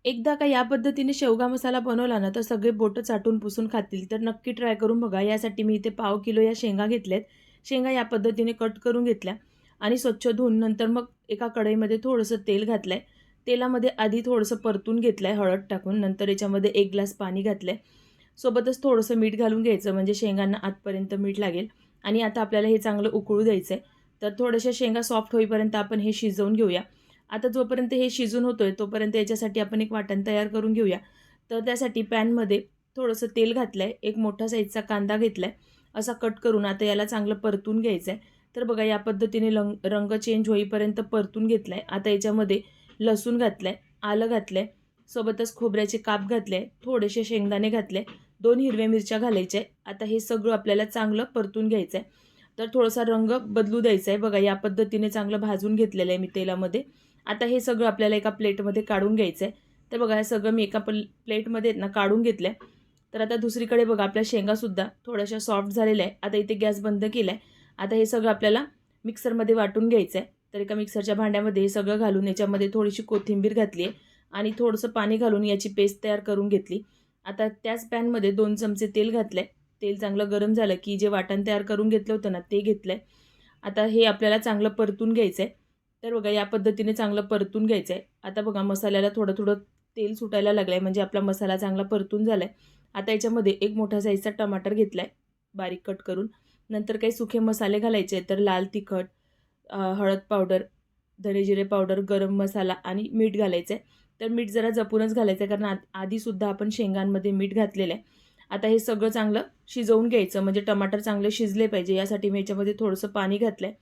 एकदा का या पद्धतीने शेवगा मसाला बनवला ना, तर सगळे बोटं चाटून पुसून खातील. तर नक्की ट्राय करून बघा. यासाठी मी इथे पाव किलो या शेंगा घेतल्यात. शेंगा या पद्धतीने कट करून घेतल्या आणि स्वच्छ धुवून नंतर मग एका कढईमध्ये थोडंसं तेल घातलंय. तेलामध्ये आधी थोडंसं परतून घेतलंय हळद टाकून. नंतर याच्यामध्ये 1 ग्लास पाणी घातलंय. सोबतच थोडंसं मीठ घालून घ्यायचं म्हणजे शेंगांना आतपर्यंत मीठ लागेल आणि आता आपल्याला हे चांगलं उकळू द्यायचं आहे. तर थोड्याशा शेंगा सॉफ्ट होईपर्यंत आपण हे शिजवून घेऊया. आता जोपर्यंत हे शिजून होतोय तोपर्यंत याच्यासाठी आपण एक वाटण तयार करून घेऊया. तर त्यासाठी पॅनमध्ये थोडंसं तेल घातलंय, एक मोठा साईजचा कांदा घेतलाय, असा कट करून आता याला चांगलं परतून घ्यायचं आहे. तर बघा या पद्धतीने रंग चेंज होईपर्यंत परतून घेतलाय. आता याच्यामध्ये लसूण घातलंय, आलं घातलंय, सोबतच खोबऱ्याचे काप घातले, थोडेसे शेंगदाणे घातले, 2 हिरव्या मिरच्या घालायच्या आहे. आता हे सगळं आपल्याला चांगलं परतून घ्यायचं आहे. तर थोडासा रंग बदलू द्यायचा आहे. बघा या पद्धतीने चांगलं भाजून घेतलेलं आहे मी तेलामध्ये. आता हे सगळं आपल्याला एका प्लेटमध्ये काढून घ्यायचं आहे. तर बघा हे सगळं मी एका प्लेटमध्ये ना काढून घेतलं आहे. तर आता दुसरीकडे बघा आपल्या शेंगासुद्धा थोड्याशा सॉफ्ट झालेल्या आहे. आता इथे गॅस बंद केला आहे. आता हे सगळं आपल्याला मिक्सरमध्ये वाटून घ्यायचं आहे. तर एका मिक्सरच्या भांड्यामध्ये हे सगळं घालून याच्यामध्ये थोडीशी कोथिंबीर घातली आहे आणि थोडंसं पाणी घालून याची पेस्ट तयार करून घेतली. आता त्याच पॅनमध्ये 2 चमचे तेल घातले. तेल चांगलं गरम झालं की जे वाटण तयार करून घेतलं होतं ना ते घेतलंय. आता हे आपल्याला चांगलं परतून घ्यायचं आहे. तर बघा या पद्धतीने चांगलं परतून घ्यायचं आहे. आता बघा मसाल्याला थोडं थोडं तेल सुटायला लागलं आहे म्हणजे आपला मसाला चांगला परतून झाला आहे. आता याच्यामध्ये एक मोठा साईजचा टमाटर घेतला आहे बारीक कट करून. नंतर काही सुखे मसाले घालायचे तर लाल तिखट, हळद पावडर, धने जिरे पावडर, गरम मसाला आणि मीठ घालायचं आहे. तर मीठ जरा जपूनच घालायचं आहे कारण आधीसुद्धा आपण शेंगांमध्ये मीठ घातलेलं आहे. आता हे सगळं चांगलं शिजवून घ्यायचं म्हणजे टमाटर चांगले शिजले पाहिजे यासाठी मी याच्यामध्ये थोडंसं पाणी घातलं आहे.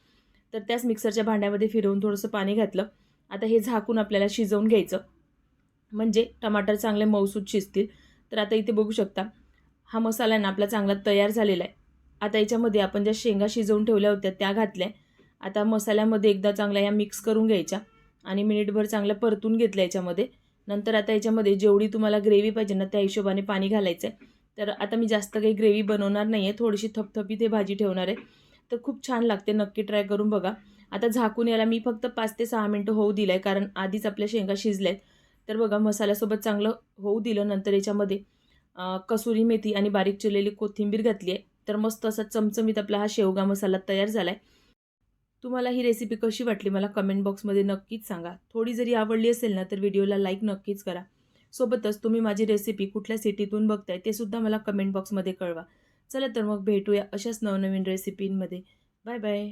तर त्याच मिक्सरच्या भांड्यामध्ये फिरवून थोडंसं पाणी घातलं. आता हे झाकून आपल्याला शिजवून घ्यायचं म्हणजे टमाटर चांगले मऊसूत शिजतील. तर आता इथे बघू शकता हा मसाला ना आपला चांगला तयार झालेला आहे. आता याच्यामध्ये आपण ज्या शेंगा शिजवून ठेवल्या होत्या त्या घातल्या. आता मसाल्यामध्ये एकदा चांगल्या या मिक्स करून घ्यायच्या आणि मिनिटभर चांगल्या परतून घेतल्या याच्यामध्ये. नंतर आता याच्यामध्ये जेवढी तुम्हाला ग्रेव्ही पाहिजे ना त्या हिशोबाने पाणी घालायचं आहे. तर आता मी जास्त काही ग्रेव्ही बनवणार नाही आहे, थोडीशी थपथपीत हे भाजी ठेवणार आहे. तर खूप छान लागते, नक्की ट्राय करून बघा. आता झाकून याला मी फक्त 5 ते 6 मिनिटं होऊ दिलं आहे कारण आधीच आपल्या शेंगा शिजल्या आहेत. तर बघा मसाल्यासोबत चांगलं होऊ दिलं. नंतर याच्यामध्ये कसुरी मेथी आणि बारीक चिरलेली कोथिंबीर घातली आहे. तर मस्त असा चमचमीत आपला हा शेवगा मसाला तयार झाला आहे. तुम्हाला ही रेसिपी कशी वाटली मला कमेंट बॉक्समध्ये नक्कीच सांगा. थोडी जरी आवडली असेल ना तर व्हिडिओला लाईक नक्कीच करा. सोबतच तुम्ही माझी रेसिपी कुठल्या सिटीतून बघताय ते सुद्धा मला कमेंट बॉक्समध्ये कळवा. चला तर मग भेटूया अशाच नवनवीन रेसिपींमध्ये. Bye bye.